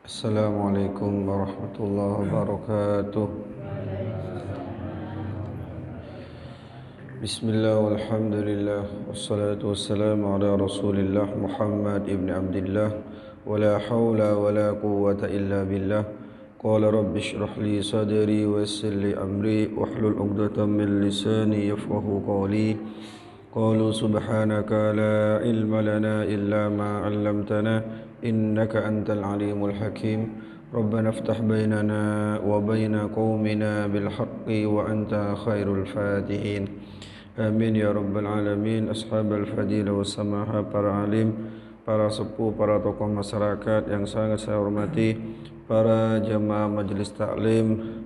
Assalamualaikum warahmatullahi wabarakatuh. Bismillah walhamdulillah wassalatu wassalamu ala rasulillah Muhammad ibn Abdillah wa la hawla wa la quwwata illa billah. Qala rabbi shrah li sadri wa yassir li amri wahlul 'uqdatam min lisani yafqahu qawli. Qalu subhanaka la ilma lana illa ma 'allamtana innaka antal alimul hakim. Rabbana iftah bainana wa baina qaumina bil haqqi wa anta khairul fatihin. Amin ya rabbal alamin. Ashabal fadilah wa samaha, para alim, para sepuh, para tokoh masyarakat yang sangat saya hormati, para jamaah majelis taklim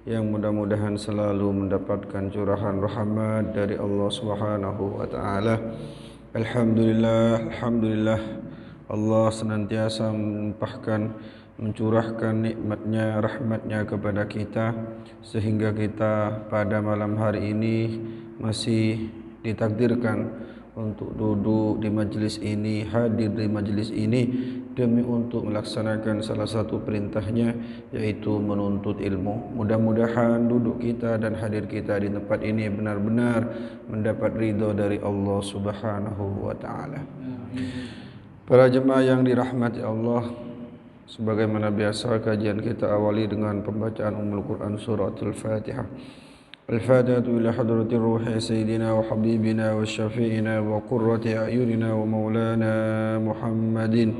yang mudah-mudahan selalu mendapatkan curahan rahmat dari Allah Subhanahu wa taala. Alhamdulillah Allah senantiasa mencurahkan nikmatnya, rahmatnya kepada kita, sehingga kita pada malam hari ini masih ditakdirkan untuk duduk di majlis ini, hadir di majlis ini demi untuk melaksanakan salah satu perintahnya, yaitu menuntut ilmu. Mudah-mudahan duduk kita dan hadir kita di tempat ini benar-benar mendapat ridho dari Allah Subhanahu wa taala. Para jemaah yang dirahmati Allah, sebagaimana biasa kajian kita awali dengan pembacaan Ummul Quran surat Al-Fatihah. Al-Fatihatu ila hadratir ruhi sayyidina wa habibina wa syafi'ina wa qurrati a'yunina wa maulana Muhammadin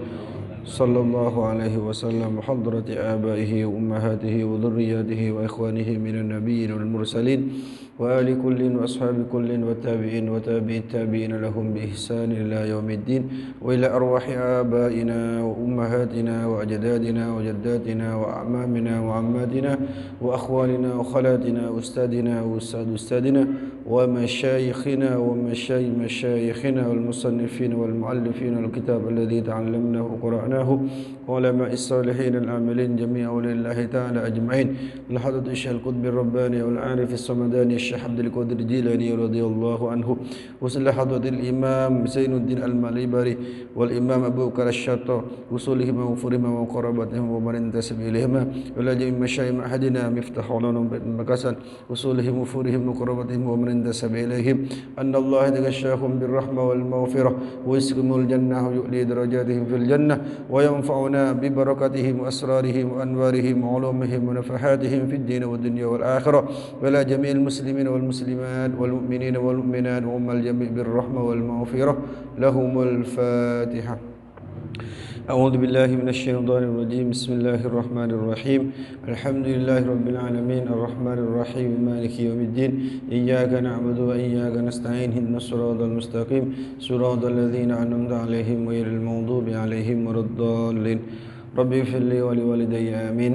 sallallahu alaihi wasallam, wa hadrati abaihi wa ummahatihi wa dhurriyyatihi wa ikhwanihi minan nabiyyin wal mursalin wa ali kullin wa ashabi kullin wa tabi'in wa tabi'it tabi'in lahum bi ihsan ila yaumiddin, wa ila arwahi abaina wa ummahatina wa ajdadina wa jaddatina wa a'mamina wa ammatina wa akhwalina wa khalatina wa ustadina wa ustadina wa masyayikhina wa masyayikhina wal musannifin wal muallifin wal kitab alladhi ta'allamnahu qara'nahu wa ulama'is salihin al amilin jami'a lillahi ta'ala ajma'in. Al-hadratu syahal qutbi rabbani wal arif as-samadani Syekh Abdul Qadir Jilani radhiyallahu anhu, usul hadratil Imam Zainuddin Al-Malibari wal Imam Abu Bakar Asy-Syatta, usulihim wa furihim wa qarabatihim wa man intasab ilaihim wa la jami' masyayikh ahadina miftahu lana makasan, usulihim wa furihim wa qarabatihim wa man intasab ilaihim anna Allah yaghshahum bir rahmah wal maghfirah wa yasqimul jannah wa yu'li darajatihim fil jannah wa yanfa'una bi barakatihim wa asrarihim wa anwarihim wa ulumihim wa nafahatihim fid din wa dunya wal akhirah wa la jami'il muslimin والمسلمات والمؤمنين والمؤمنات وهم الجميع بالرحمة والمغفرة لهم الفاتحة. أعوذ بالله من الشيطان الرجيم. بسم الله الرحمن الرحيم. الحمد لله رب العالمين الرحمن الرحيم مالك يوم الدين إياك نعبد وإياك نستعين اهدنا الصراط المستقيم صراط الذين أنعمت عليهم غير المغضوب عليهم ولا الضالين. رب اغفر لي ولوالدي آمين.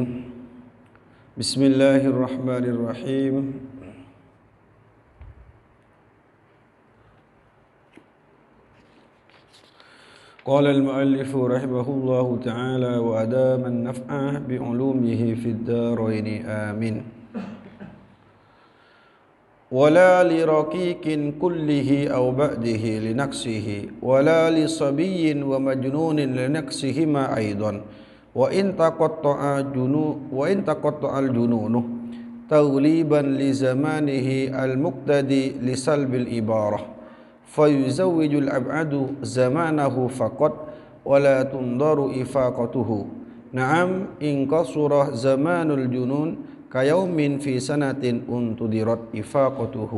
بسم الله الرحمن الرحيم. قال المؤلف رحمه الله تعالى وأدام النفع بعلومه في الدارين آمين. ولا لرقيق كله أو بعده لنقصه ولا لصبي ومجنون لنقصهما أيضا وإن تقطع الجنون تغليبا لزمانه المقتدي لسلب الإبارة فيزوج الأبعد زمانه فقط ولا تنظر إفاقته. نعم إن قصر زمان الجنون كيوم في سنة انتظرت إفاقته.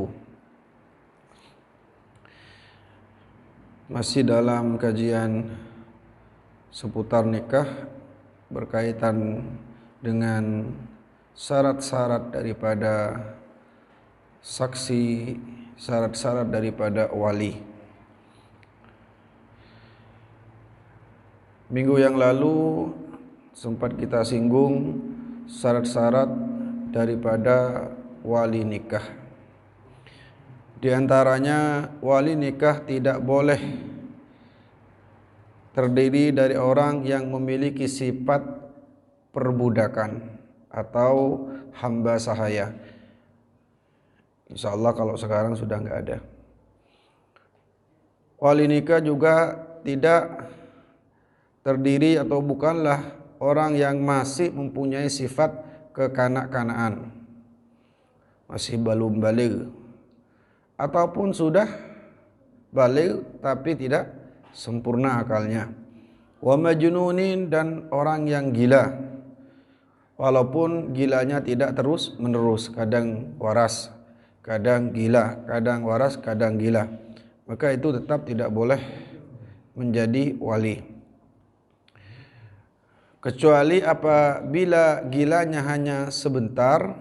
Masih dalam kajian seputar nikah berkaitan dengan syarat-syarat daripada saksi, syarat-syarat daripada wali. Minggu yang lalu sempat kita singgung syarat-syarat daripada wali nikah. Di antaranya wali nikah tidak boleh terdiri dari orang yang memiliki sifat perbudakan atau hamba sahaya. Insya Allah kalau sekarang sudah nggak ada. Wali nikah juga tidak terdiri atau bukanlah orang yang masih mempunyai sifat kekanak-kanaan, masih belum baligh, ataupun sudah baligh tapi tidak sempurna akalnya. Wa majnunin, dan orang yang gila, walaupun gilanya tidak terus menerus, kadang waras, kadang gila, kadang waras, kadang gila, maka itu tetap tidak boleh menjadi wali. Kecuali apabila gilanya hanya sebentar,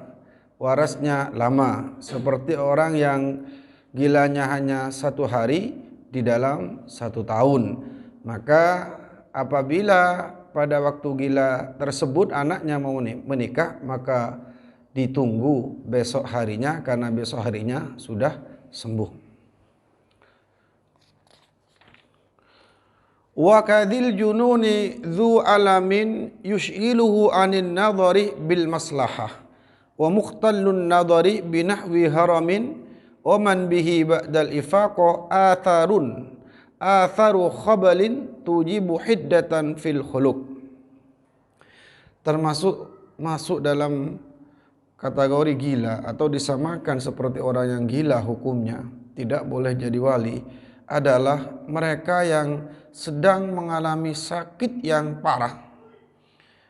warasnya lama, seperti orang yang gilanya hanya 1 hari di dalam 1 tahun. Maka apabila pada waktu gila tersebut anaknya mau menikah, maka ditunggu besok harinya, karena besok harinya sudah sembuh. Wa kadhil jununi dzu alamin yushghiluhu anin nadhari bil maslahah wa muqtallun nadhari binahwi haramin wa man bihi ba'dal ifaqa atharu khabalin tujibu hiddatan fil khuluq. Masuk dalam kategori gila atau disamakan seperti orang yang gila hukumnya tidak boleh jadi wali adalah mereka yang sedang mengalami sakit yang parah,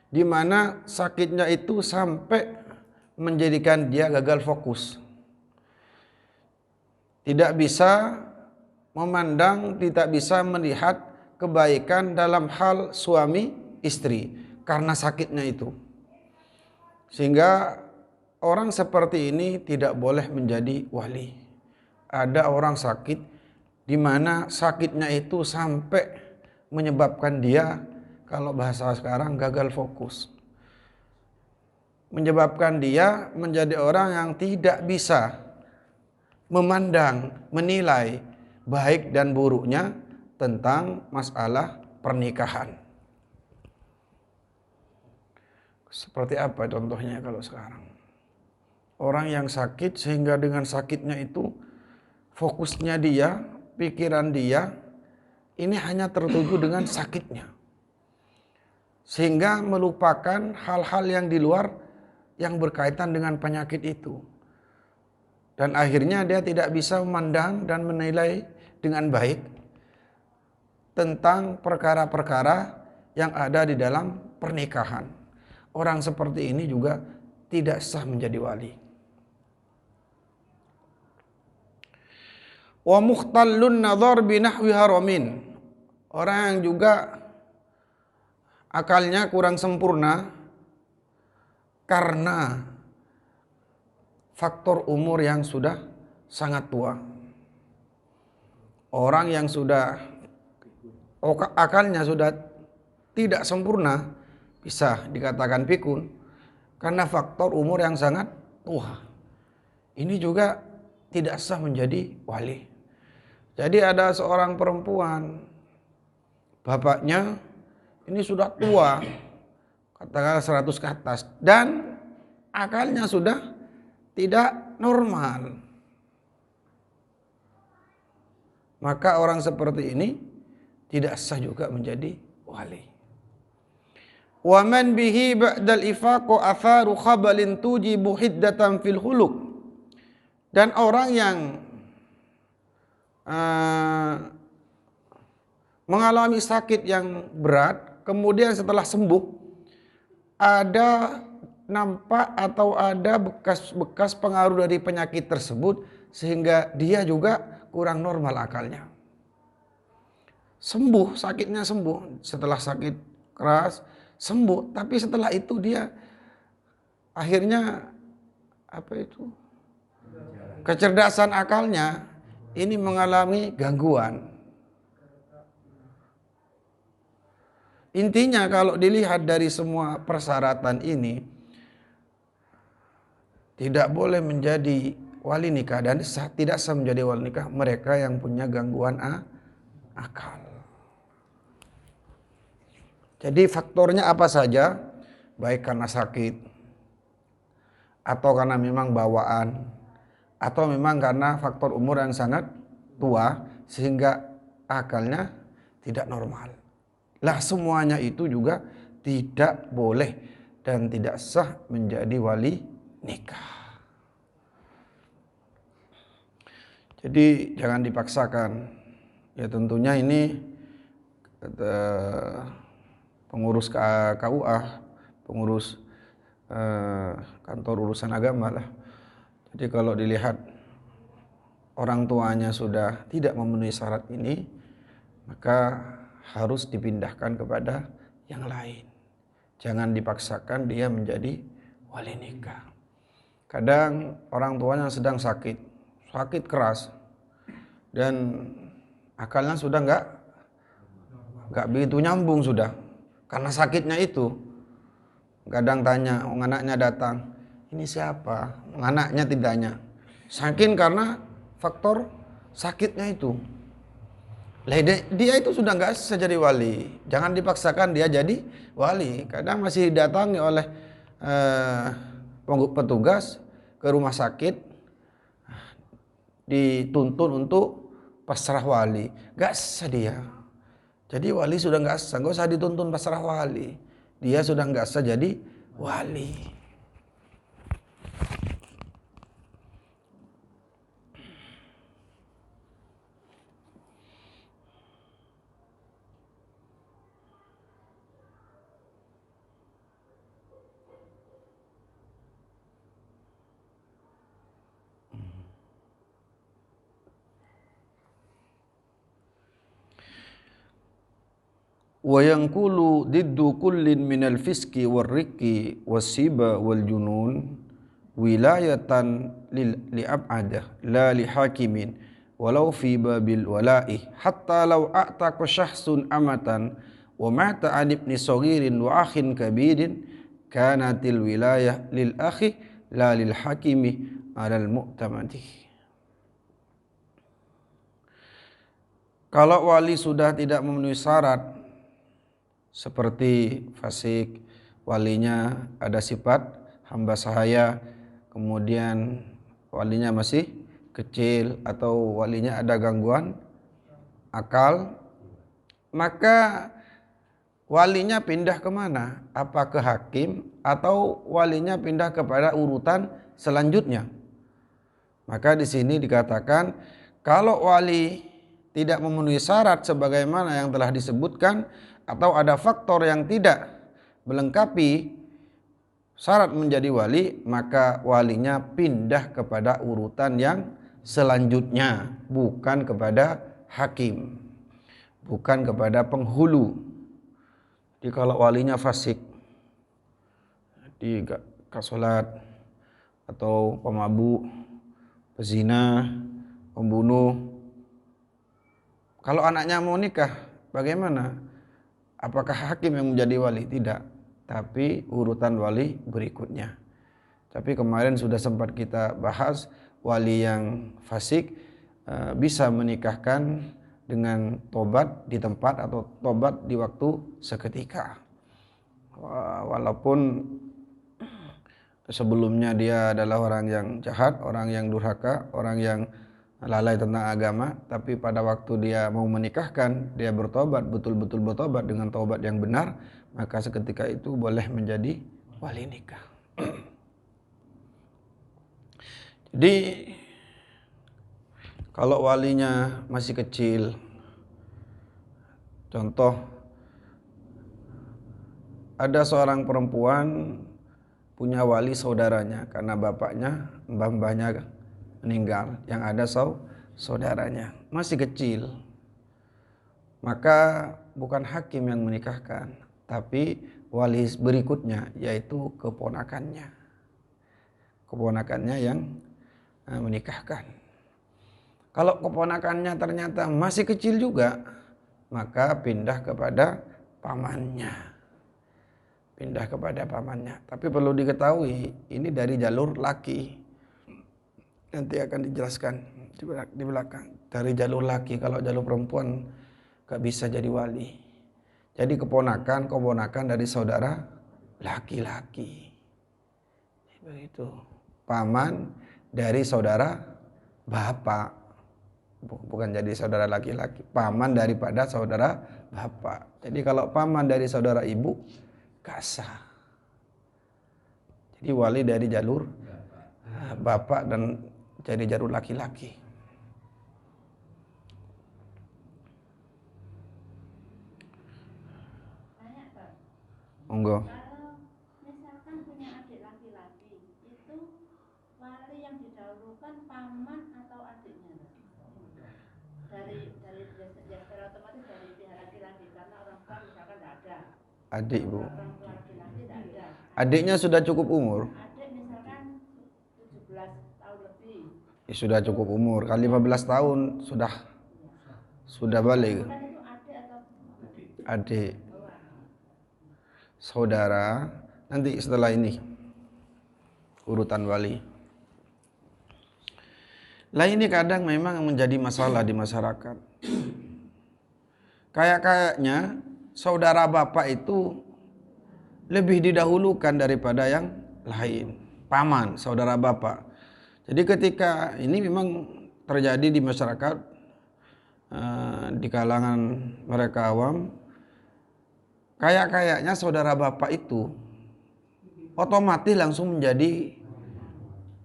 di mana sakitnya itu sampai menjadikan dia gagal fokus, tidak bisa memandang, tidak bisa melihat kebaikan dalam hal suami istri karena sakitnya itu. Sehingga orang seperti ini tidak boleh menjadi wali. Ada orang sakit di mana sakitnya itu sampai menyebabkan dia, kalau bahasa sekarang, gagal fokus. Menyebabkan dia menjadi orang yang tidak bisa memandang, menilai baik dan buruknya tentang masalah pernikahan. Seperti apa contohnya kalau sekarang? Orang yang sakit sehingga dengan sakitnya itu fokusnya dia, pikiran dia ini hanya tertuju dengan sakitnya, sehingga melupakan hal-hal yang di luar yang berkaitan dengan penyakit itu, dan akhirnya dia tidak bisa memandang dan menilai dengan baik tentang perkara-perkara yang ada di dalam pernikahan. Orang seperti ini juga tidak sah menjadi wali. Wa muhtallun nadhar binahwi haramin, orang yang juga akalnya kurang sempurna karena faktor umur yang sudah sangat tua. Orang yang sudah akalnya sudah tidak sempurna bisa dikatakan pikun karena faktor umur yang sangat tua. Ini juga tidak sah menjadi wali. Jadi ada seorang perempuan, bapaknya ini sudah tua, katakanlah 100 ke atas, dan akalnya sudah tidak normal. Maka orang seperti ini tidak sah juga menjadi wali. Wa man bihi ba'dal ifaqu atharu khabalin tujibu hiddatan fil khuluq. Dan orang yang mengalami sakit yang berat, kemudian setelah sembuh ada nampak atau ada bekas-bekas pengaruh dari penyakit tersebut sehingga dia juga kurang normal akalnya. Sembuh, sakitnya sembuh, setelah sakit keras sembuh, tapi setelah itu dia akhirnya kecerdasan akalnya ini mengalami gangguan. Intinya kalau dilihat dari semua persyaratan ini, tidak boleh menjadi wali nikah dan tidak sah menjadi wali nikah mereka yang punya gangguan akal. Jadi faktornya apa saja, baik karena sakit, atau karena memang bawaan, atau memang karena faktor umur yang sangat tua sehingga akalnya tidak normal. Lah semuanya itu juga tidak boleh dan tidak sah menjadi wali nikah. Jadi jangan dipaksakan. Ya tentunya ini pengurus KUA, pengurus kantor urusan agama lah. Jadi kalau dilihat orang tuanya sudah tidak memenuhi syarat ini, maka harus dipindahkan kepada yang lain. Jangan dipaksakan dia menjadi wali nikah. Kadang orang tuanya sedang sakit keras, dan akalnya sudah nggak begitu nyambung sudah, karena sakitnya itu. Kadang tanya, anaknya datang, ini siapa? Anaknya tidaknya. Saking karena faktor sakitnya itu. Dia itu sudah nggak bisa jadi wali. Jangan dipaksakan dia jadi wali. Kadang masih didatangi oleh petugas ke rumah sakit, dituntun untuk pasrah wali. Nggak sah dia. Jadi wali sudah nggak sah. Nggak usah dituntun pasrah wali. Dia sudah nggak sah jadi wali. Wa yanqulu diddu kullin minal fiski warriqi wasiba wal junun wilayatan li'ab'adah la lihakimin walau fi babil wala'i hatta law a'taqa syahsun amatan wa mata an ibni saghirin wa akhin kabirin kanatil wilayah lil akhi la lil hakimi alal mu'tamadi. Kalau wali sudah tidak memenuhi syarat seperti fasik, walinya ada sifat hamba sahaya, kemudian walinya masih kecil atau walinya ada gangguan akal, maka walinya pindah kemana? Apa ke hakim atau walinya pindah kepada urutan selanjutnya? Maka di sini dikatakan kalau wali tidak memenuhi syarat sebagaimana yang telah disebutkan, atau ada faktor yang tidak melengkapi syarat menjadi wali, maka walinya pindah kepada urutan yang selanjutnya, bukan kepada hakim, bukan kepada penghulu. Jadi kalau walinya fasik, di kasolat atau pemabuk, pezina, pembunuh, kalau anaknya mau nikah, bagaimana? Apakah hakim yang menjadi wali? Tidak, tapi urutan wali berikutnya. Tapi kemarin sudah sempat kita bahas, wali yang fasik bisa menikahkan dengan tobat di tempat atau tobat di waktu seketika. Walaupun sebelumnya dia adalah orang yang jahat, orang yang durhaka, orang yang lalai tentang agama, tapi pada waktu dia mau menikahkan, dia bertobat, betul-betul bertobat dengan taubat yang benar, maka seketika itu boleh menjadi wali nikah. Jadi kalau walinya masih kecil, contoh ada seorang perempuan punya wali saudaranya karena bapaknya, mbah-mbahnya meninggal, yang ada saudaranya masih kecil, maka bukan hakim yang menikahkan, tapi wali berikutnya, yaitu keponakannya yang menikahkan. Kalau keponakannya ternyata masih kecil juga, maka pindah kepada pamannya. Tapi perlu diketahui, ini dari jalur laki. Nanti akan dijelaskan di belakang. Dari jalur laki, kalau jalur perempuan gak bisa jadi wali. Jadi keponakan dari saudara laki-laki. Begitu. Paman dari saudara bapak. bukan jadi saudara laki-laki, paman daripada saudara bapak. Jadi kalau paman dari saudara ibu gak sah. Jadi wali dari jalur bapak dan jadi jalur laki-laki. Monggo. Kalau misalkan punya adik laki-laki, itu wali yang didahulukan paman atau adiknya? Dari ya secara otomatis dari pihak laki-laki, karena orang tua misalkan tidak ada. Adik, Bu. Orang tua laki-laki tidak ada. Adiknya sudah cukup umur? Adik misalkan 17 tahun lebih. Ya, sudah cukup umur. Kali 15 tahun sudah balik. Kan itu adik atau Adik. Saudara, nanti setelah ini urutan wali. Lah ini kadang memang menjadi masalah di masyarakat. Kayaknya saudara bapak itu lebih didahulukan daripada yang lain. Paman, saudara bapak. Jadi ketika ini memang terjadi di masyarakat, di kalangan mereka awam, kayaknya saudara bapak itu otomatis langsung menjadi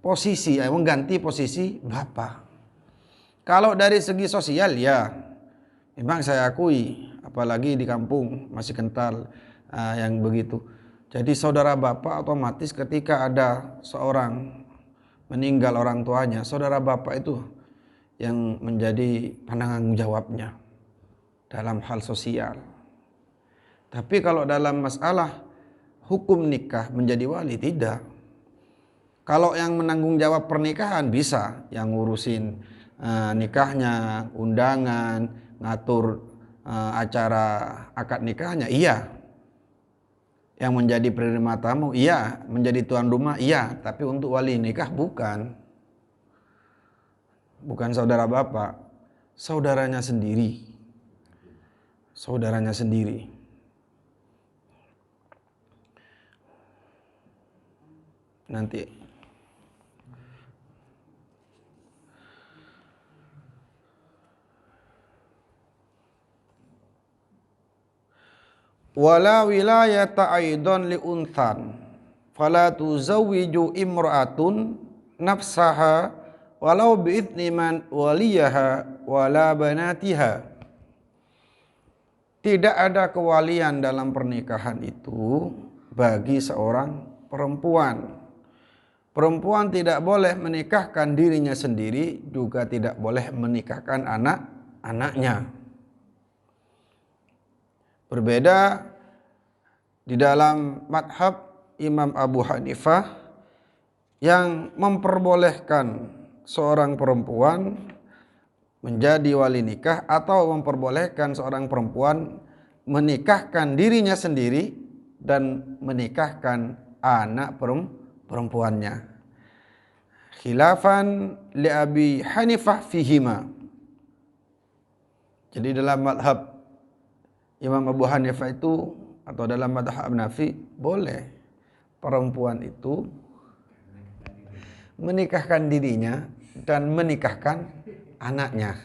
posisi, mengganti posisi bapak. Kalau dari segi sosial ya, memang saya akui, apalagi di kampung masih kental yang begitu. Jadi saudara bapak otomatis ketika ada seorang meninggal orang tuanya, saudara bapak itu yang menjadi penanggung jawabnya dalam hal sosial. Tapi kalau dalam masalah hukum nikah menjadi wali tidak. Kalau yang menanggung jawab pernikahan bisa, yang ngurusin nikahnya, undangan, ngatur acara akad nikahnya, iya. Yang menjadi penerima tamu, iya. Menjadi tuan rumah, iya. Tapi untuk wali nikah bukan. Bukan saudara bapak, saudaranya sendiri. Saudaranya sendiri. Nanti wala wilayata aidan li unthan fala tuzawwiju imra'atun nafsaha walau bi'idni man waliyaha wala banatiha. Tidak ada kewalian dalam pernikahan itu bagi seorang perempuan. Perempuan tidak boleh menikahkan dirinya sendiri, juga tidak boleh menikahkan anak-anaknya. Berbeda di dalam madhab Imam Abu Hanifah yang memperbolehkan seorang perempuan menjadi wali nikah atau memperbolehkan seorang perempuan menikahkan dirinya sendiri dan menikahkan anak perempuannya. Khilafan li Abi Hanifah fihima. Jadi dalam madhab Imam Abu Hanifah itu atau dalam madhab Hanafi boleh perempuan itu menikahkan dirinya dan menikahkan anaknya.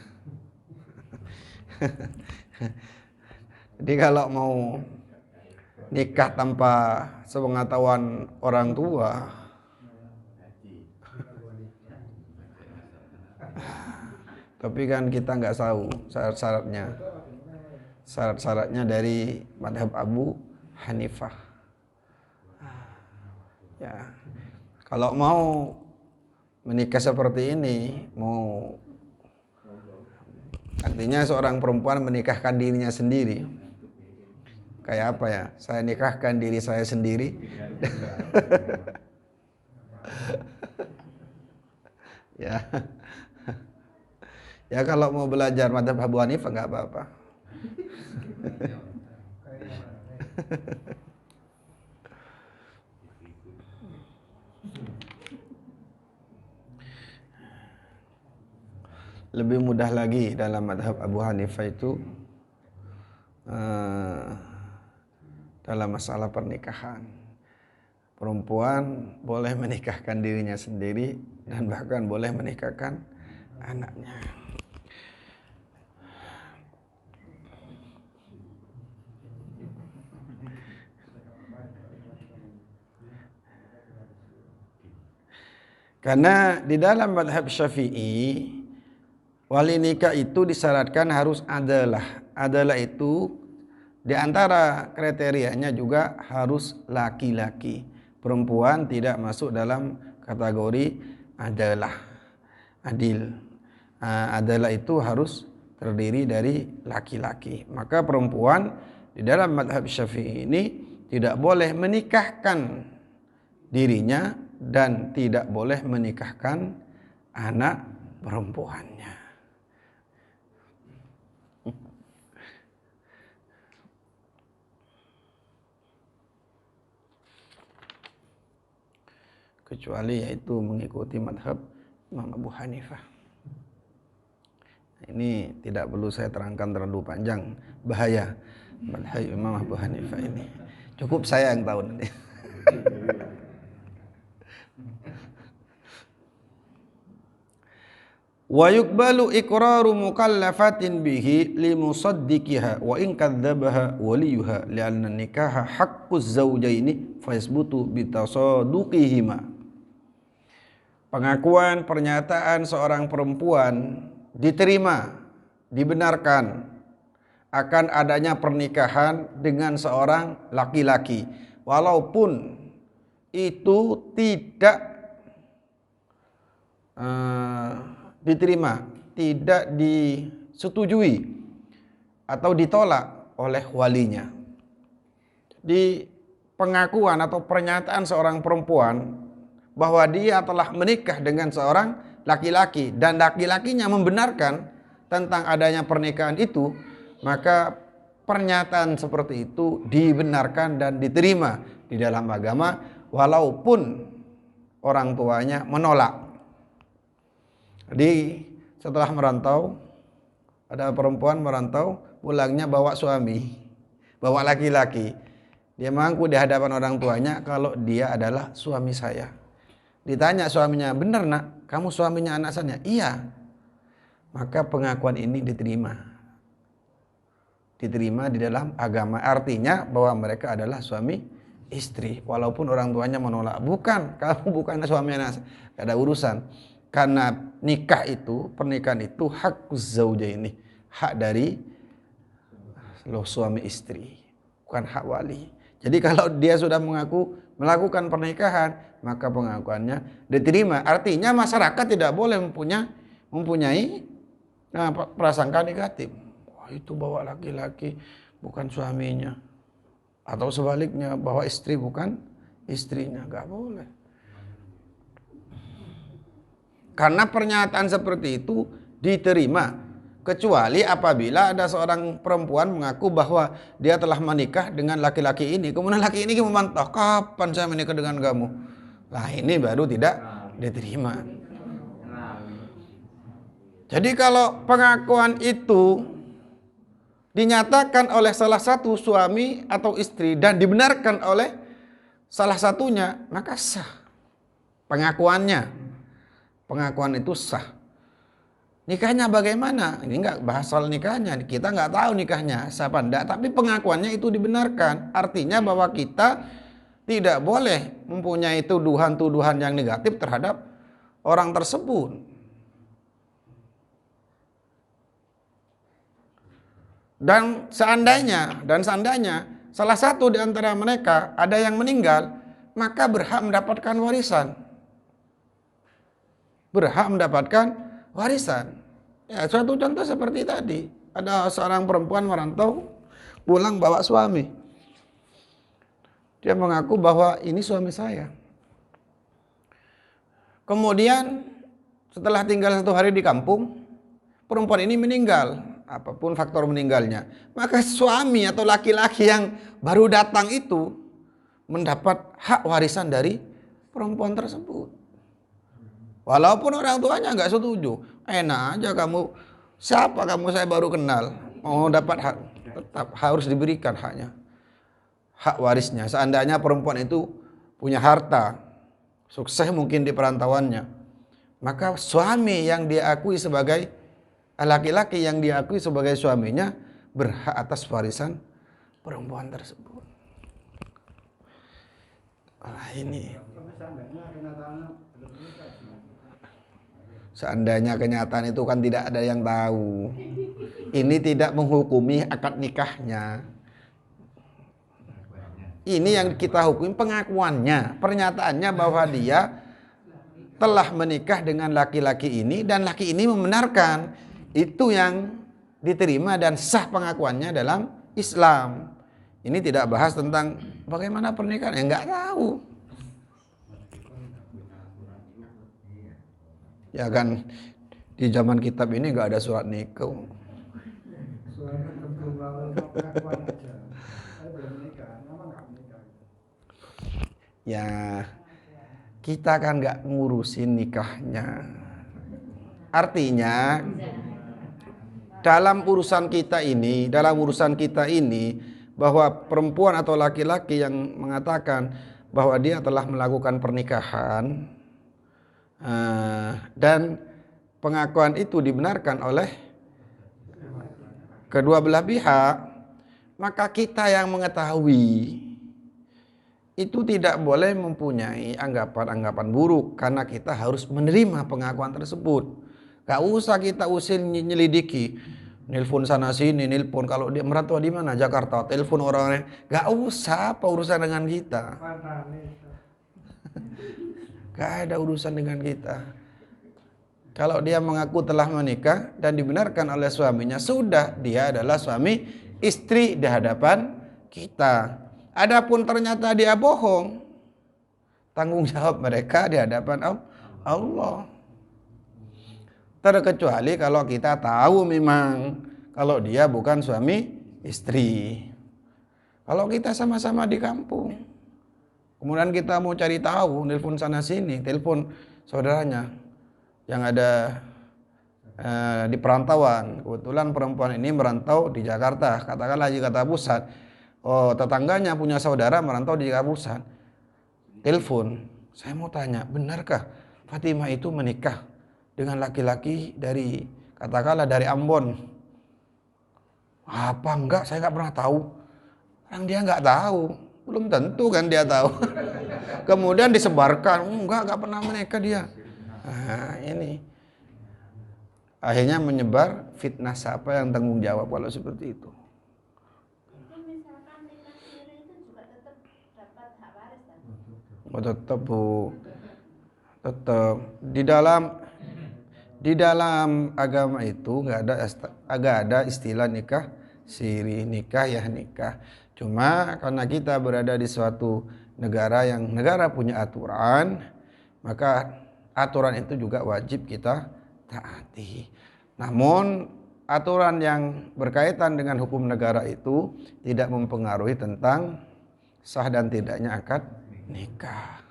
Jadi kalau mau nikah tanpa sepengetahuan orang tua, tapi kan kita nggak tahu syarat-syaratnya. Syarat-syaratnya dari madhab Abu Hanifah. Ya, kalau mau menikah seperti ini, mau artinya seorang perempuan menikahkan dirinya sendiri. Kayak apa ya? Saya nikahkan diri saya sendiri. Ya. Ya kalau mau belajar madhab Abu Hanifah nggak apa-apa. Lebih mudah lagi dalam madhab Abu Hanifah itu dalam masalah pernikahan. Perempuan boleh menikahkan dirinya sendiri dan bahkan boleh menikahkan anaknya. Karena di dalam madhab Syafi'i wali nikah itu disyaratkan harus adalah. Adalah itu di antara kriterianya juga harus laki-laki. Perempuan tidak masuk dalam kategori adalah. Adil. Adalah itu harus terdiri dari laki-laki. Maka perempuan di dalam madhab Syafi'i ini tidak boleh menikahkan dirinya dan tidak boleh menikahkan anak perempuannya. Kecuali yaitu mengikuti madhab Imam Abu Hanifah. Ini tidak perlu saya terangkan terlalu panjang, bahaya madhab Imam Abu Hanifah ini. Cukup saya yang tahu nanti. Wa yuqbalu iqraru mukallafatin bihi li musaddiqiha wa in kadzdzabaha waliyuha li'anna nikaha haqquz zawjaini fa yasbutu bi tasaduqihima. Pengakuan pernyataan seorang perempuan diterima, dibenarkan akan adanya pernikahan dengan seorang laki-laki walaupun itu tidak diterima, tidak disetujui atau ditolak oleh walinya. Di pengakuan atau pernyataan seorang perempuan bahwa dia telah menikah dengan seorang laki-laki dan laki-lakinya membenarkan tentang adanya pernikahan itu, maka pernyataan seperti itu dibenarkan dan diterima di dalam agama walaupun orang tuanya menolak. Jadi setelah merantau, ada perempuan merantau, pulangnya bawa suami, bawa laki-laki. Dia mengaku di hadapan orang tuanya kalau dia adalah suami saya. Ditanya suaminya, benar nak, kamu suaminya anak saya? Iya. Maka pengakuan ini diterima. Diterima di dalam agama. Artinya bahwa mereka adalah suami istri. Walaupun orang tuanya menolak. Bukan, kamu bukan suami anak saya. Gak ada urusan. Karena nikah itu, pernikahan itu hak zaujaini, hak dari suami istri, bukan hak wali. Jadi kalau dia sudah mengaku melakukan pernikahan, maka pengakuannya diterima. Artinya masyarakat tidak boleh mempunyai prasangka negatif. Wah, itu bawa laki-laki bukan suaminya, atau sebaliknya bawa istri bukan istrinya, nggak boleh. Karena pernyataan seperti itu diterima, kecuali apabila ada seorang perempuan mengaku bahwa dia telah menikah dengan laki-laki ini, kemudian laki ini membantah, kapan saya menikah dengan kamu? Lah ini baru tidak diterima. Jadi kalau pengakuan itu dinyatakan oleh salah satu suami atau istri dan dibenarkan oleh salah satunya, maka sah pengakuannya. Pengakuan itu sah. Nikahnya bagaimana? Ini enggak bahas soal nikahnya. Kita enggak tahu nikahnya siapa enggak, tapi pengakuannya itu dibenarkan. Artinya bahwa kita tidak boleh mempunyai tuduhan-tuduhan yang negatif terhadap orang tersebut. Dan seandainya salah satu di antara mereka ada yang meninggal, maka berhak mendapatkan warisan. Berhak mendapatkan warisan. Ya, suatu contoh seperti tadi. Ada seorang perempuan merantau, pulang bawa suami. Dia mengaku bahwa ini suami saya. Kemudian setelah tinggal 1 hari di kampung, perempuan ini meninggal. Apapun faktor meninggalnya. Maka suami atau laki-laki yang baru datang itu mendapat hak warisan dari perempuan tersebut. Walaupun orang tuanya nggak setuju, enak aja kamu, siapa kamu, saya baru kenal, mau dapat hak, tetap harus diberikan haknya, hak warisnya. Seandainya perempuan itu punya harta, sukses mungkin di perantauannya, maka suami yang diakui sebagai laki-laki yang diakui sebagai suaminya berhak atas warisan perempuan tersebut. Ini seandainya kenyataan itu kan tidak ada yang tahu. Ini tidak menghukumi akad nikahnya. Ini yang kita hukumi pengakuannya, pernyataannya bahwa dia telah menikah dengan laki-laki ini dan laki ini membenarkan. Itu yang diterima dan sah pengakuannya dalam Islam. Ini tidak bahas tentang bagaimana pernikahan, ya nggak tahu. Ya kan di zaman kitab ini nggak ada surat nikah. Ya kita kan nggak ngurusin nikahnya. Artinya dalam urusan kita ini bahwa perempuan atau laki-laki yang mengatakan bahwa dia telah melakukan pernikahan dan pengakuan itu dibenarkan oleh kedua belah pihak, maka kita yang mengetahui itu tidak boleh mempunyai anggapan-anggapan buruk karena kita harus menerima pengakuan tersebut. Gak usah kita usil nyelidiki, nelpon sana sini, nelpon kalau dia merantau di mana, Jakarta, telepon orang, gak usah apa urusan dengan kita. Gak ada urusan dengan kita. Kalau dia mengaku telah menikah dan dibenarkan oleh suaminya, sudah dia adalah suami istri di hadapan kita. Adapun ternyata dia bohong, tanggung jawab mereka di hadapan Allah. Terkecuali kalau kita tahu memang kalau dia bukan suami istri. Kalau kita sama-sama di kampung, kemudian kita mau cari tahu, telepon sana sini, telepon saudaranya yang ada di perantauan. Kebetulan perempuan ini merantau di Jakarta, katakanlah Jakarta Pusat. Oh, tetangganya punya saudara merantau di Jakarta Pusat. Telepon, saya mau tanya, benarkah Fatimah itu menikah dengan laki-laki dari, katakanlah dari Ambon? Apa enggak? Saya enggak pernah tahu. Orang dia enggak tahu, belum tentu kan dia tahu. Kemudian disebarkan, enggak pernah menikah dia. Nah, ini akhirnya menyebar fitnah. Siapa yang tanggung jawab kalau seperti itu? Oh, tetap Bu, tetap di dalam agama itu nggak ada istilah nikah siri, nikah ya nikah. Cuma karena kita berada di suatu negara yang negara punya aturan, maka aturan itu juga wajib kita taati. Namun aturan yang berkaitan dengan hukum negara itu tidak mempengaruhi tentang sah dan tidaknya akad nikah.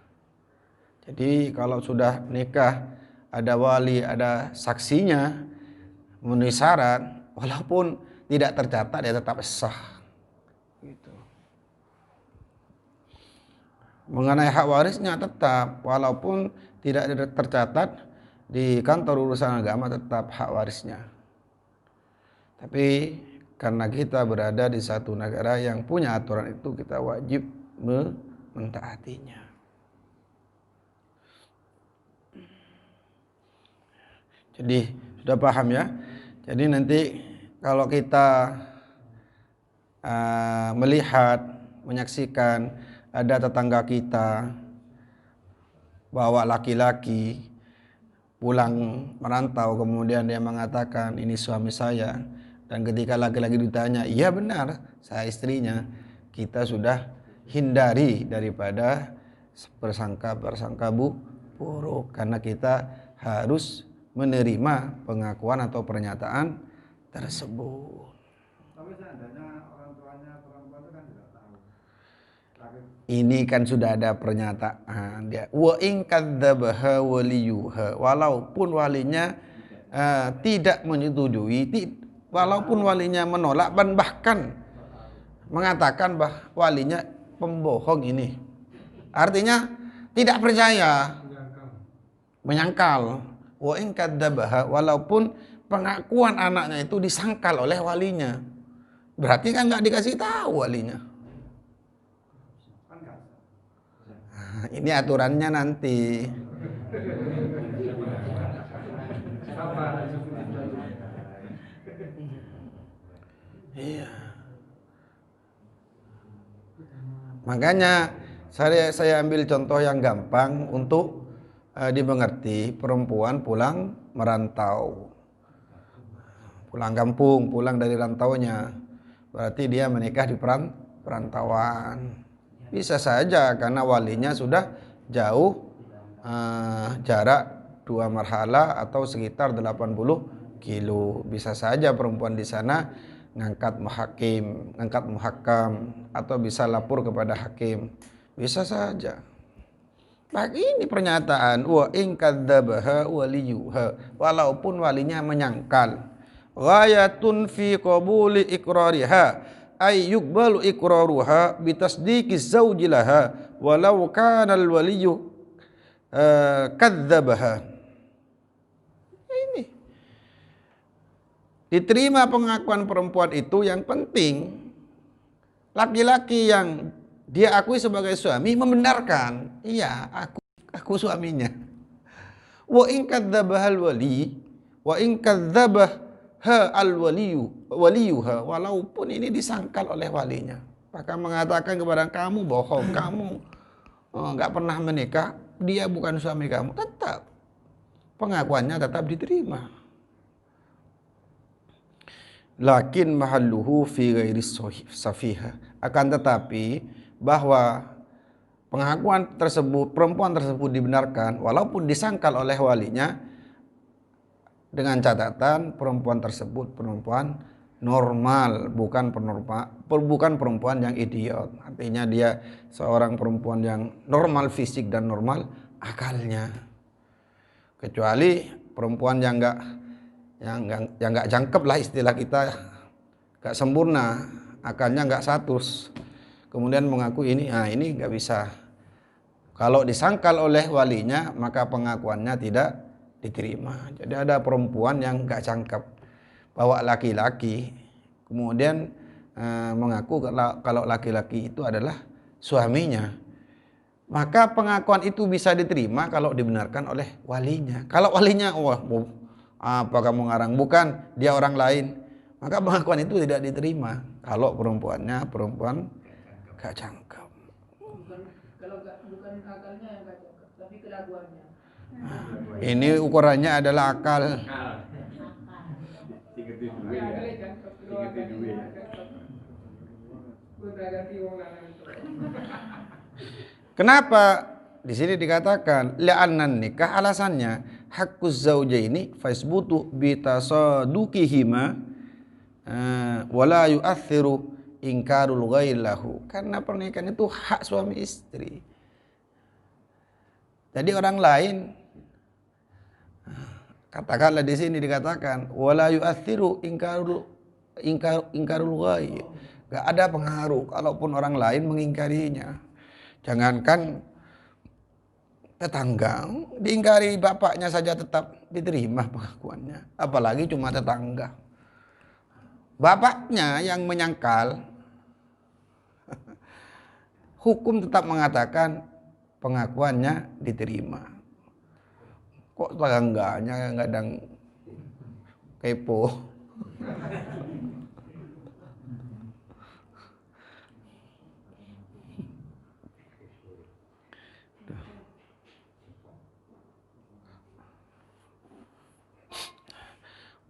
Jadi kalau sudah nikah, ada wali, ada saksinya, memenuhi syarat, walaupun tidak tercatat ya tetap sah. Gitu. Mengenai hak warisnya tetap, walaupun tidak tercatat di kantor urusan agama, tetap hak warisnya. Tapi karena kita berada di satu negara yang punya aturan itu, kita wajib mentaatinya. Jadi sudah paham ya. Jadi nanti kalau kita melihat, menyaksikan ada tetangga kita bawa laki-laki pulang merantau, kemudian dia mengatakan ini suami saya, dan ketika laki-laki ditanya, iya benar saya istrinya, kita sudah hindari daripada persangka buruk, karena kita harus menerima pengakuan atau pernyataan tersebut. Tapi seandainya orang tuanya perempuan itu kan tidak tahu. Ini kan sudah ada pernyataan dia. Wa in kadzabaha waliyuha, walaupun walinya tidak menyetujui, walaupun walinya menolak dan bahkan mengatakan bahwa walinya pembohong ini. Artinya tidak percaya, menyangkal. Wa in kadzabaha, walaupun pengakuan anaknya itu disangkal oleh walinya. Berarti kan nggak dikasih tahu walinya. Ini aturannya nanti. Iya. Makanya saya ambil contoh yang gampang untuk dimengerti. Perempuan pulang merantau, pulang kampung, pulang dari rantaunya, berarti dia menikah di perantauan. Bisa saja karena walinya sudah jauh, jarak 2 marhala atau sekitar 80 kilo. Bisa saja perempuan di sana ngangkat muhakam, atau bisa lapor kepada hakim. Bisa saja. Ini pernyataan wa in kadzabaha waliyuha, walaupun walinya menyangkal. Ghayatun fi qabuli iqrariha ay yuqbalu iqraruha bi tasdiqi zawji laha walau kana al waliyyu kadzabaha. Ini diterima pengakuan perempuan itu, yang penting laki-laki yang dia akui sebagai suami membenarkan, iya aku suaminya. Wa in kadzdzabahal wali wa in kadzdzabaha al waliyuha, walaupun ini disangkal oleh walinya, maka mengatakan kepada kamu bohong, kamu enggak pernah menikah, dia bukan suami kamu, tetap pengakuannya tetap diterima. Lakin mahalluhu fi ghairi safiha, akan tetapi bahwa pengakuan tersebut, perempuan tersebut dibenarkan walaupun disangkal oleh walinya, dengan catatan perempuan tersebut perempuan normal, bukan perempuan yang idiot. Artinya dia seorang perempuan yang normal fisik dan normal akalnya. Kecuali perempuan yang enggak jangkep lah, istilah kita, enggak sempurna, akalnya enggak 100. Kemudian mengaku ini enggak bisa. Kalau disangkal oleh walinya, maka pengakuannya tidak diterima. Jadi ada perempuan yang enggak cangkep, bawa laki-laki, kemudian mengaku kalau laki-laki itu adalah suaminya, maka pengakuan itu bisa diterima kalau dibenarkan oleh walinya. Kalau walinya, apa kamu ngarang, bukan, dia orang lain, maka pengakuan itu tidak diterima. Kalau perempuannya perempuan gak cangkep. Kalau bukan akalnya yang gak cangkep, tapi kelakuannya. Ini ukurannya adalah akal. Kenapa di sini dikatakan la'annan nikah, alasannya haqquz zaujaini fasbutu bi tasadukihima wala yu'athiru ingkarul ghairi lahu, karena pernikahan itu hak suami istri. Jadi orang lain, katakanlah di sini dikatakan wala yu'athiru ingkarul ghairi, enggak ada pengaruh kalaupun orang lain mengingkarinya. Jangankan tetangga, diingkari bapaknya saja tetap diterima pengakuannya, apalagi cuma tetangga. Bapaknya yang menyangkal, hukum tetap mengatakan pengakuannya diterima. Kok tetangganya kadang kepo?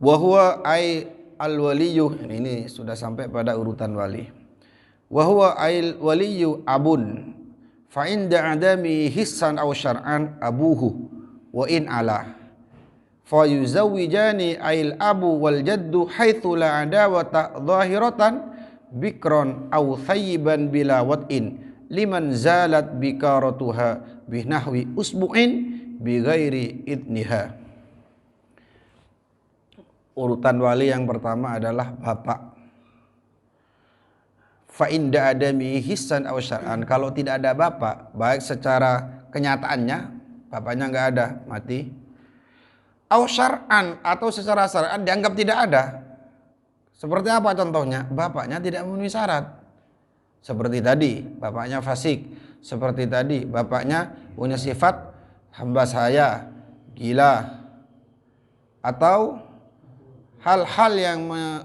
Wa huwa al-waliyyu, ini sudah sampai pada urutan wali. Wa huwa al-waliyyu abun fa inda adami hissan aw syar'an abuhu wa in ala fa yuzawwijani al-abu wal jaddu haitsu la adawata zahiratan bikron aw thayyiban bila wad'in liman zalat bikaratuha binahwi usbu'in bighairi idniha. Urutan wali yang pertama adalah bapak. Fa inda adami hissan aw syar'an, kalau tidak ada bapak, baik secara kenyataannya bapaknya enggak ada, mati, aw syar'an, atau secara syar'an dianggap tidak ada. Seperti apa contohnya? Bapaknya tidak memenuhi syarat. Seperti tadi, bapaknya fasik, Seperti tadi, bapaknya punya sifat hamba saya, gila, atau hal-hal yang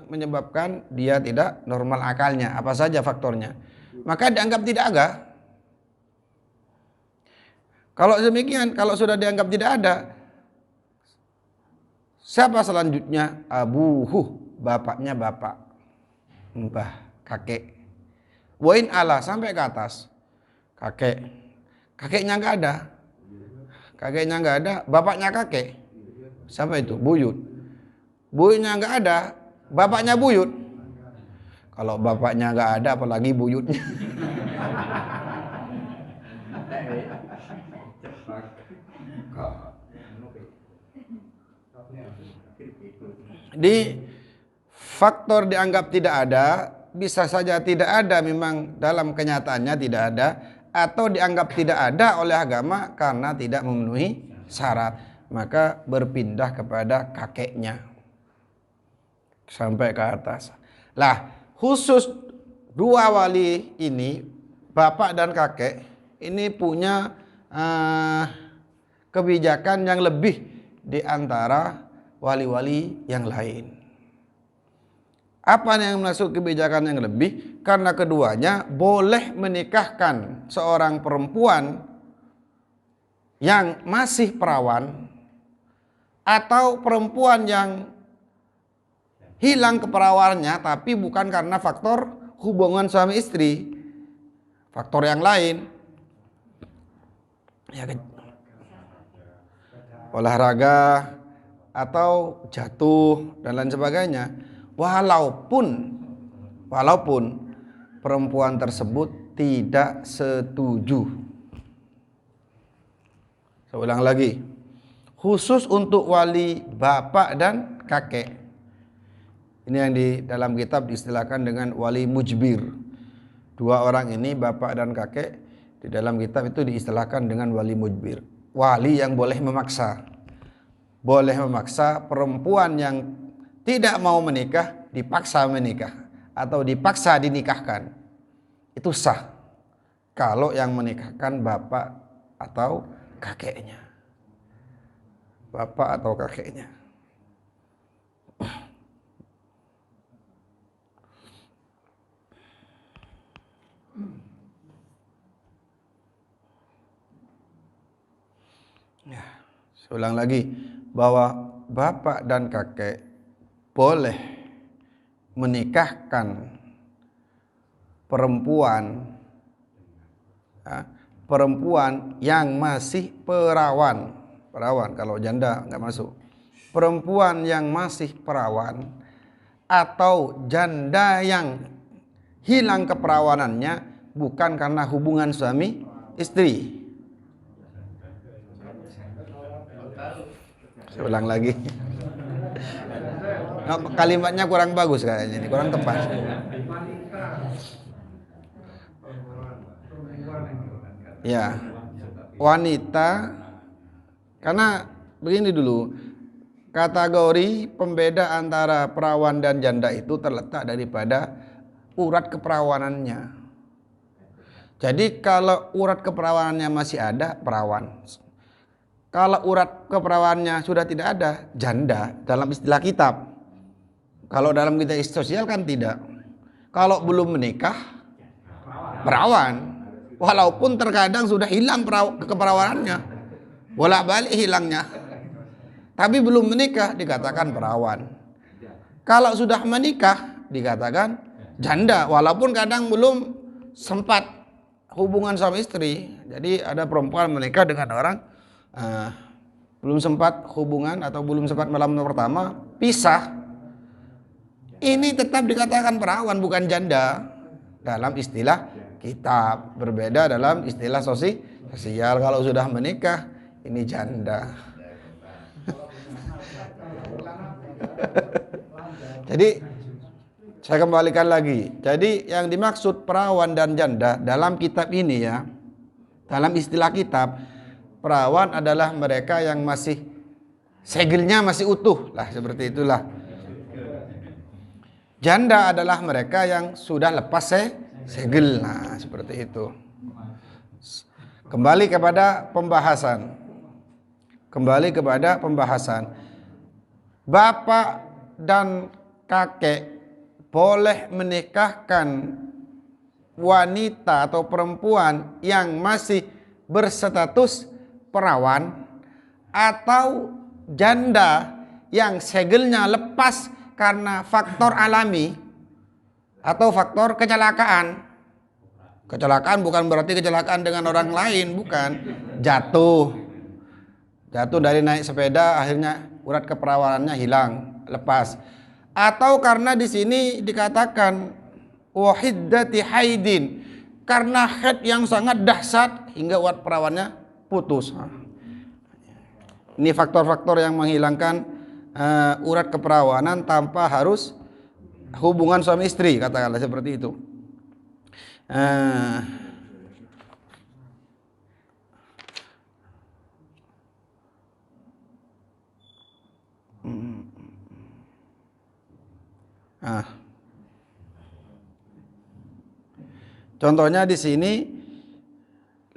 menyebabkan dia tidak normal akalnya, apa saja faktornya, maka dianggap tidak ada. Kalau demikian, kalau sudah dianggap tidak ada, siapa selanjutnya? Abuhu, bapaknya bapak, mbah, kakek. Wain ala, sampai ke atas, kakek. Kakeknya nggak ada, kakeknya nggak ada, bapaknya kakek. Siapa itu? Buyut. Buyutnya nggak ada, bapaknya buyut. Kalau bapaknya nggak ada, apalagi buyutnya. Di faktor dianggap tidak ada, bisa saja tidak ada memang dalam kenyataannya tidak ada, atau dianggap tidak ada oleh agama karena tidak memenuhi syarat, maka berpindah kepada kakeknya sampai ke atas. Lah, khusus dua wali ini, bapak dan kakek, ini punya kebijakan yang lebih di antara wali-wali yang lain. Apa yang masuk kebijakan yang lebih? Karena keduanya boleh menikahkan seorang perempuan yang masih perawan atau perempuan yang hilang keperawanannya, tapi bukan karena faktor hubungan suami istri, faktor yang lain, ya, olahraga atau jatuh dan lain sebagainya. Walaupun perempuan tersebut tidak setuju. Saya ulang lagi, khusus untuk wali bapak dan kakek. Ini yang di dalam kitab diistilahkan dengan wali mujbir. Dua orang ini, bapak dan kakek, di dalam kitab itu diistilahkan dengan wali mujbir. Wali yang boleh memaksa. Boleh memaksa perempuan yang tidak mau menikah, dipaksa menikah atau dipaksa dinikahkan. Itu sah kalau yang menikahkan bapak atau kakeknya. Bapak atau kakeknya. Ya, saya ulang lagi bahwa bapak dan kakek boleh menikahkan perempuan yang masih perawan. Kalau janda nggak masuk. Perempuan yang masih perawan atau janda yang hilang keperawanannya bukan karena hubungan suami istri. Saya ulang lagi. Nah, kalimatnya kurang bagus kayaknya ini, kurang tepat. Ya, wanita, karena begini dulu, kategori pembeda antara perawan dan janda itu terletak daripada urat keperawanannya. Jadi kalau urat keperawanannya masih ada, perawan. Kalau urat keperawanannya sudah tidak ada, janda dalam istilah kitab. Kalau dalam kitab sosial kan tidak. Kalau belum menikah, perawan. Walaupun terkadang sudah hilang keperawanannya, bolak-balik hilangnya, tapi belum menikah dikatakan perawan. Kalau sudah menikah dikatakan janda, walaupun kadang belum sempat hubungan suami istri. Jadi ada perempuan menikah dengan orang belum sempat hubungan atau belum sempat malam pertama, pisah. Ini tetap dikatakan perawan, bukan janda dalam istilah kitab. Berbeda dalam istilah sosial. Kalau sudah menikah, ini janda. Jadi saya kembalikan lagi. Jadi yang dimaksud perawan dan janda dalam kitab ini ya, dalam istilah kitab, perawan adalah mereka yang masih segelnya masih utuh lah, seperti itulah. Janda adalah mereka yang sudah lepas segel, nah seperti itu. Kembali kepada pembahasan. Kembali kepada pembahasan. Bapak dan kakek boleh menikahkan wanita atau perempuan yang masih berstatus perawan atau janda yang segelnya lepas karena faktor alami atau faktor kecelakaan. Kecelakaan bukan berarti kecelakaan dengan orang lain, bukan. Jatuh dari naik sepeda, akhirnya urat keperawanannya hilang, lepas. Atau karena di sini dikatakan wahiddati haidin, karena haid yang sangat dahsyat hingga urat perawannya putus. Ini faktor-faktor yang menghilangkan urat keperawanan tanpa harus hubungan suami istri, katakanlah seperti itu. Contohnya di sini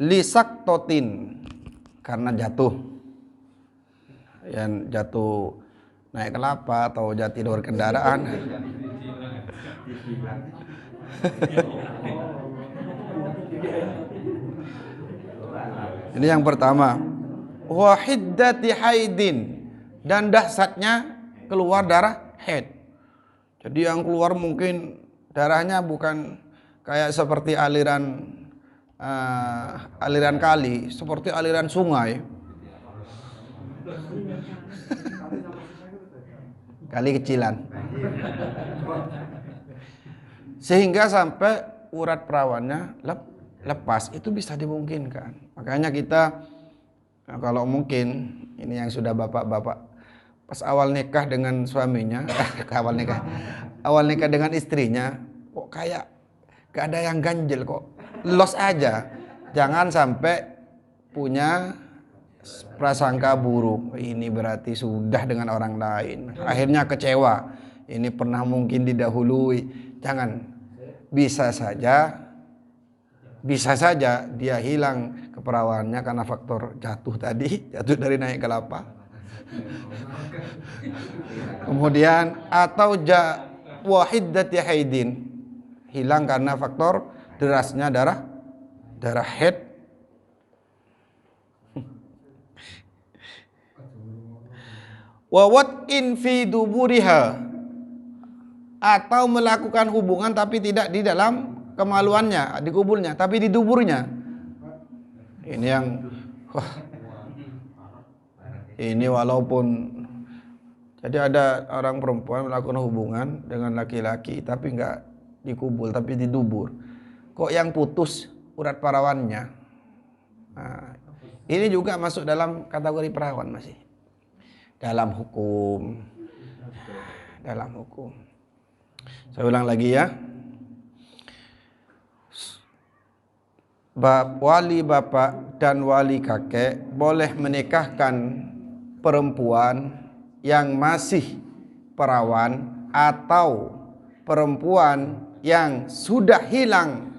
lisak totin, karena jatuh, yang jatuh naik kelapa atau jatuh dari kendaraan. Ini yang pertama. Wahiddati haidin, dan dahsyatnya keluar darah haid. Jadi yang keluar mungkin darahnya bukan kayak seperti aliran kali, seperti aliran sungai. Kali kecilan. Sehingga sampai urat perawannya lepas, itu bisa dimungkinkan. Makanya kita kalau mungkin ini yang sudah bapak-bapak pas awal nikah dengan suaminya, awal nikah dengan istrinya, kok kayak gak ada yang ganjel, kok los aja. Jangan sampai punya prasangka buruk, ini berarti sudah dengan orang lain, akhirnya kecewa. Ini pernah mungkin didahului. Jangan. Bisa saja dia hilang keperawanannya karena faktor jatuh tadi, jatuh dari naik kelapa. Kemudian atau wahiddati haidin, hilang karena faktor derasnya darah haid. Wa in fi duburiha, atau melakukan hubungan tapi tidak di dalam kemaluannya, di kuburnya, tapi di duburnya. Ini yang ini walaupun jadi ada orang perempuan melakukan hubungan dengan laki-laki tapi enggak di kubur tapi di dubur. Kok yang putus urat perawannya? Nah, ini juga masuk dalam kategori perawan masih. Dalam hukum. Saya ulang lagi ya. Wali bapak dan wali kakek boleh menikahkan perempuan yang masih perawan atau perempuan yang sudah hilang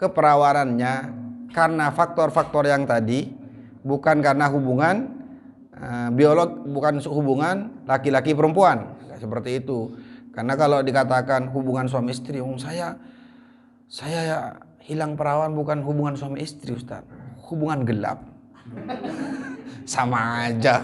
keperawanannya karena faktor-faktor yang tadi, bukan karena hubungan bukan hubungan laki-laki perempuan, seperti itu. Karena kalau dikatakan hubungan suami istri, saya ya hilang perawan bukan hubungan suami istri, Ustaz. Hubungan gelap. Sama aja.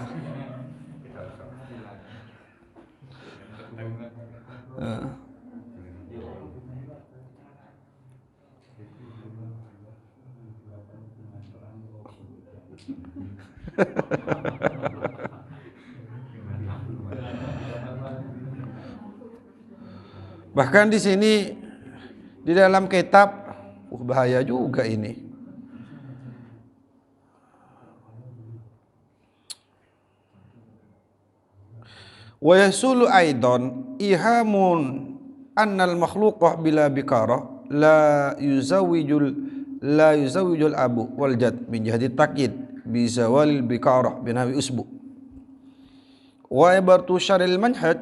Bahkan di sini di dalam kitab bahaya juga ini. Wa yasulu aidan ihamun annal makhluqah bila bikarah la yuzawijul abu wal jad min jihati takid bi zawalil bikarah binawi usbu. Wa ibartu syaril manhaj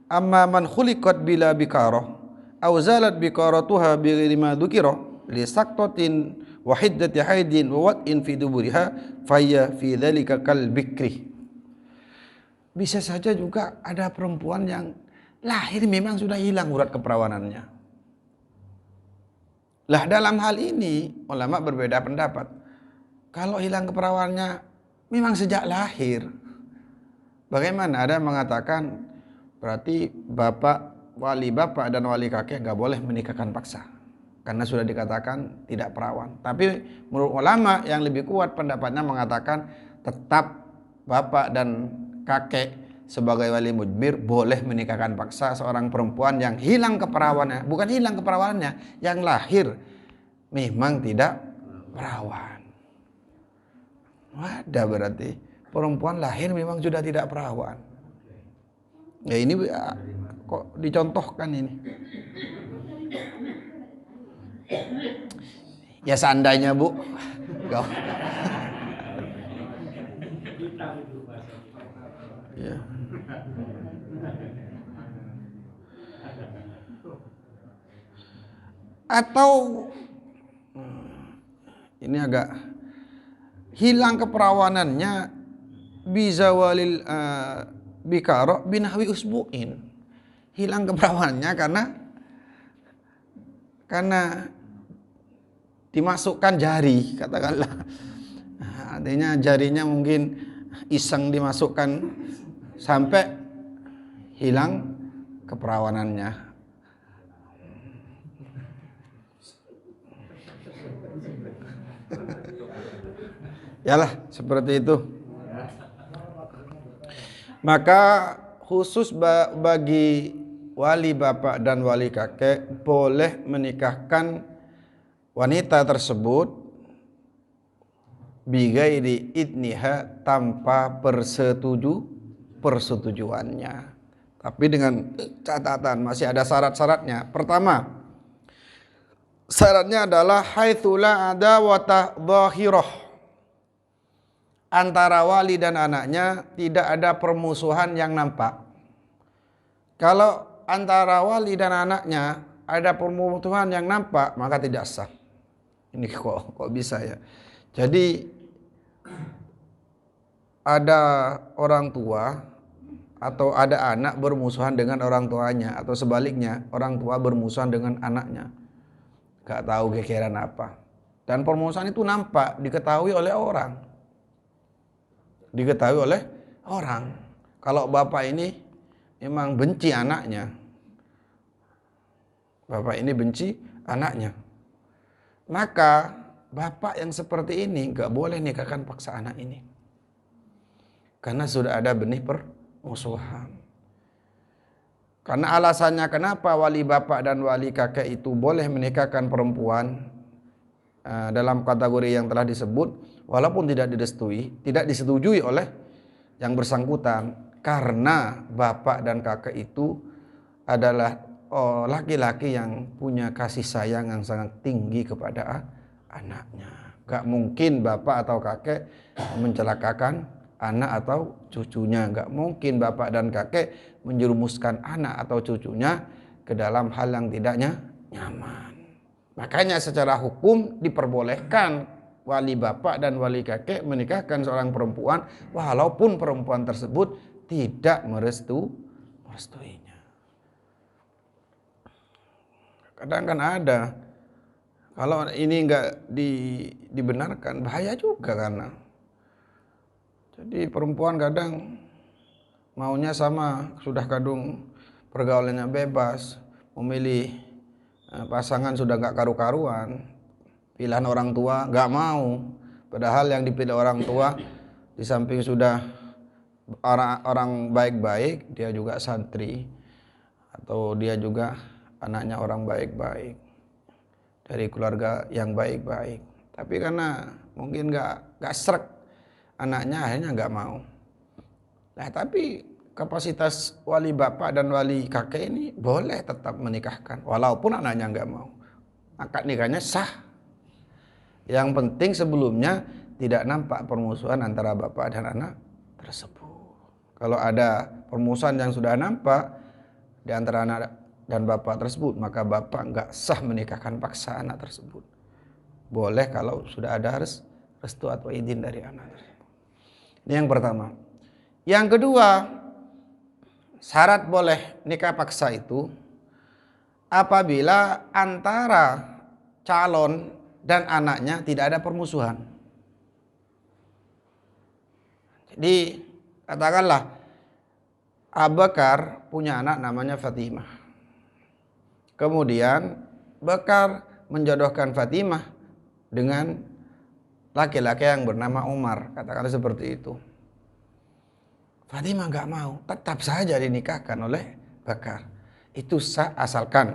amma man khuliqat bila bikarah aw zalat bikaratuha bi ghairi ma dzukira li saqtatin wa hiddati haidin wa wad'in fi duburiha fayya fi dzalika kal bikri. Bisa saja juga ada perempuan yang lahir memang sudah hilang urat keperawanannya. Lah dalam hal ini ulama berbeda pendapat. Kalau hilang keperawanannya memang sejak lahir, bagaimana? Ada yang mengatakan berarti wali bapak dan wali kakek nggak boleh menikahkan paksa karena sudah dikatakan tidak perawan. Tapi menurut ulama yang lebih kuat pendapatnya mengatakan tetap bapak dan kakek sebagai wali mujbir boleh menikahkan paksa seorang perempuan yang hilang keperawanannya, bukan hilang keperawanannya, yang lahir memang tidak perawan. Ada berarti perempuan lahir memang sudah tidak perawan. Ya ini kok dicontohkan ini. Ya seandainya Bu. Ya. Atau ini agak hilang keperawanannya bizawalil bikara binahwi usbu'in. Hilang keperawanannya karena dimasukkan jari, katakanlah. Artinya jarinya mungkin iseng dimasukkan sampai hilang keperawanannya. Yalah, seperti itu. Maka khusus bagi wali bapak dan wali kakek boleh menikahkan wanita tersebut bighairi idniha tanpa persetujuannya. Tapi dengan catatan masih ada syarat-syaratnya. Pertama, syaratnya adalah haitsu la adawata dhahirah. Antara wali dan anaknya tidak ada permusuhan yang nampak. Kalau antara wali dan anaknya ada permusuhan yang nampak, maka tidak sah. Ini kok bisa ya. Jadi ada orang tua atau ada anak bermusuhan dengan orang tuanya, atau sebaliknya orang tua bermusuhan dengan anaknya. Gak tahu gegeran apa. Dan permusuhan itu nampak, diketahui oleh orang. Kalau bapak ini memang benci anaknya, maka bapak yang seperti ini gak boleh nikahkan paksa anak ini, karena sudah ada benih permusuhan. Karena alasannya kenapa wali bapak dan wali kakek itu boleh menikahkan perempuan dalam kategori yang telah disebut, walaupun tidak disetujui oleh yang bersangkutan, karena bapak dan kakek itu adalah laki-laki yang punya kasih sayang yang sangat tinggi kepada anaknya. Gak mungkin bapak atau kakek mencelakakan anak atau cucunya. Gak mungkin bapak dan kakek menjerumuskan anak atau cucunya ke dalam hal yang tidak nyaman. Makanya secara hukum diperbolehkan wali bapak dan wali kakek menikahkan seorang perempuan walaupun perempuan tersebut tidak merestuinya. Kadang kan ada, kalau ini enggak dibenarkan bahaya juga, karena jadi perempuan kadang maunya sama, sudah kadung pergaulannya bebas, memilih pasangan sudah gak karu-karuan, pilihan orang tua gak mau, padahal yang dipilih orang tua di samping sudah orang baik-baik, dia juga santri atau dia juga anaknya orang baik-baik dari keluarga yang baik-baik, tapi karena mungkin gak srek anaknya, akhirnya gak mau. Nah, tapi kapasitas wali bapak dan wali kakek ini boleh tetap menikahkan walaupun anaknya nggak mau. Akad nikahnya sah. Yang penting sebelumnya tidak nampak permusuhan antara bapak dan anak tersebut. Kalau ada permusuhan yang sudah nampak di antara anak dan bapak tersebut, maka bapak nggak sah menikahkan paksa anak tersebut. Boleh kalau sudah ada restu atau izin dari anak tersebut. Ini yang pertama. Yang kedua, syarat boleh nikah paksa itu apabila antara calon dan anaknya tidak ada permusuhan. Jadi katakanlah Abu Bakar punya anak namanya Fatimah. Kemudian Bakar menjodohkan Fatimah dengan laki-laki yang bernama Umar, katakanlah seperti itu. Fatimah nggak mau, tetap saja dinikahkan oleh Bakar. Itu sah asalkan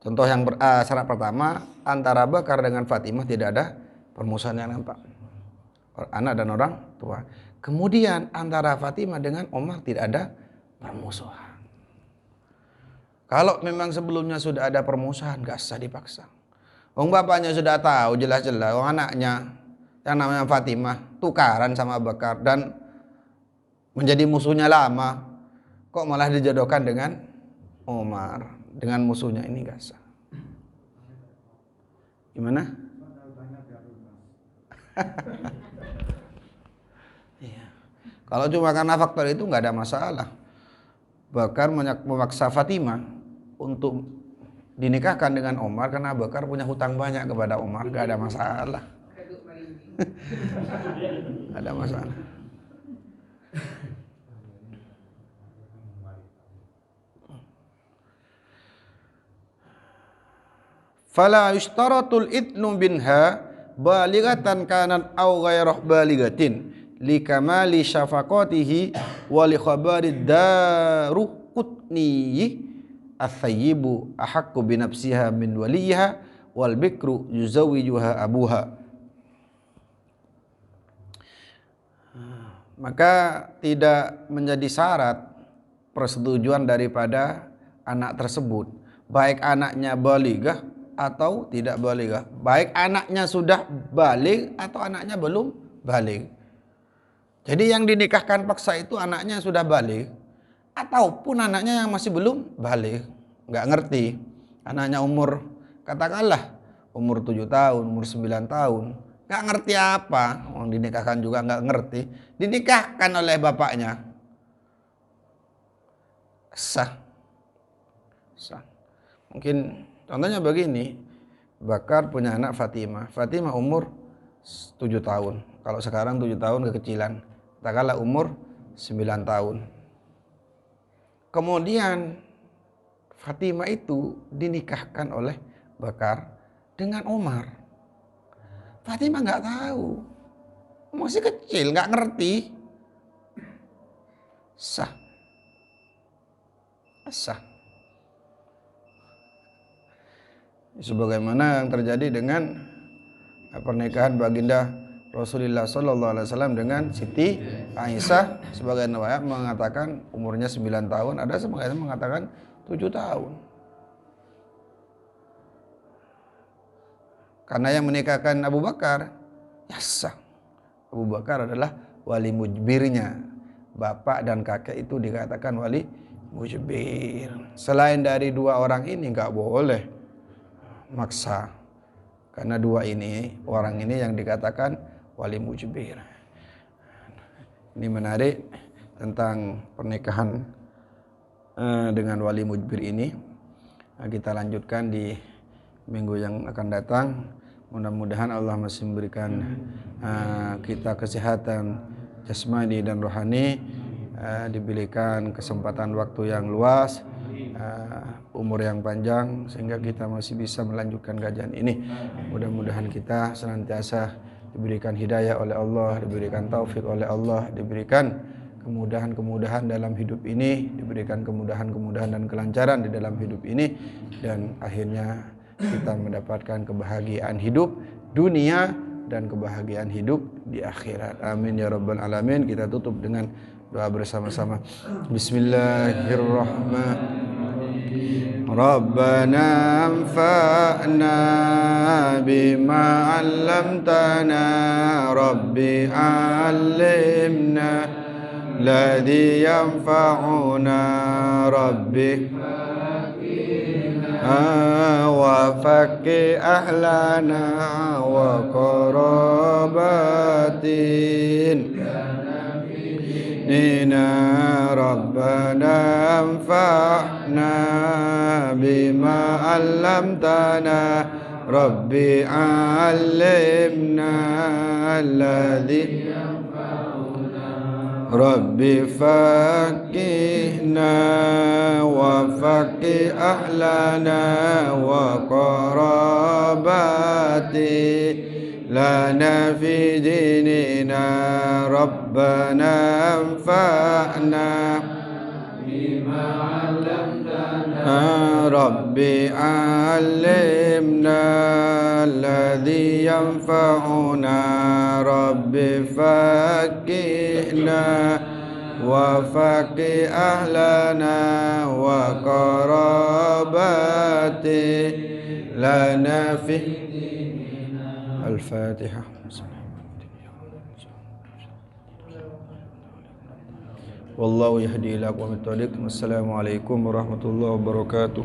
contoh yang syarat pertama, antara Bakar dengan Fatimah tidak ada permusuhan yang nampak, anak dan orang tua. Kemudian antara Fatimah dengan Umar tidak ada permusuhan. Kalau memang sebelumnya sudah ada permusuhan, gak usah dipaksa. Bapaknya sudah tahu jelas-jelas anaknya yang namanya Fatimah tukaran sama Bakar dan menjadi musuhnya lama, kok malah dijodohkan dengan Umar, dengan musuhnya, ini gak sah. Gimana? Iya. Kalau cuma karena faktor itu nggak ada masalah. Bakar memaksa Fatimah untuk dinikahkan dengan Umar karena Bakar punya hutang banyak kepada Umar, nggak ada masalah. Nggak ada masalah. Fala yushtaratul idnu binha balighatan kanat aw ghairah balighatin likamali syafaqatihi wa li khabarid daru qutni as-sayyibu ahaqqu bi nafsiha min waliha wal bikru yuzawwijuha abuha. Maka tidak menjadi syarat persetujuan daripada anak tersebut, baik anaknya balighah atau tidak balighah, baik anaknya sudah baligh atau anaknya belum baligh. Jadi yang dinikahkan paksa itu anaknya sudah baligh ataupun anaknya yang masih belum baligh, nggak ngerti. Anaknya umur, katakanlah umur 7 tahun, umur 9 tahun, nggak ngerti apa, orang dinikahkan juga nggak ngerti, dinikahkan oleh bapaknya, sah. Mungkin contohnya begini, Bakar punya anak Fatimah. Fatimah umur 7 tahun. Kalau sekarang 7 tahun kekecilan. Katakanlah umur 9 tahun. Kemudian Fatimah itu dinikahkan oleh Bakar dengan Umar. Fatimah nggak tahu. Masih kecil, nggak ngerti. Sah. Sebagaimana yang terjadi dengan pernikahan baginda Rasulullah SAW dengan Siti Aisyah. Sebagian riwayat mengatakan umurnya 9 tahun, ada sebagian mengatakan 7 tahun. Karena yang menikahkan Abu Bakar, ya sah. Abu Bakar adalah wali mujbirnya. Bapak dan kakek itu dikatakan wali mujbir. Selain dari dua orang ini nggak boleh maksa, karena dua ini orang ini yang dikatakan wali mujbir. Ini menarik tentang pernikahan dengan wali mujbir ini. Kita lanjutkan di minggu yang akan datang. Mudah-mudahan Allah masih memberikan kita kesehatan jasmani dan rohani, diberikan kesempatan waktu yang luas, umur yang panjang, sehingga kita masih bisa melanjutkan kajian ini. Mudah-mudahan kita senantiasa diberikan hidayah oleh Allah, diberikan taufik oleh Allah, diberikan kemudahan-kemudahan dalam hidup ini, diberikan kemudahan-kemudahan dan kelancaran di dalam hidup ini, dan akhirnya kita mendapatkan kebahagiaan hidup dunia dan kebahagiaan hidup di akhirat. Amin ya rabbal alamin. Kita tutup dengan doa bersama-sama. Bismillahirrahmanirrahim. Rabbana anfa'na bima 'allamtana, Rabbi 'allimna alladhi yanfa'una, Rabbi wa وفك أهلنا وقراباتنا ديننا ربنا انفعنا بما علمتنا ربي علمنا الذي ربي فقهنا وفقه أهلنا وقراباتي لنا في ديننا ربنا انفعنا بما علمتنا ربي علمنا الذي ينفعنا ربي فقهنا وفقه أهلنا وقراباتي لنا في الفاتحة. والله يهدي إلى أقوم الطريق. والسلام عليكم ورحمة الله وبركاته.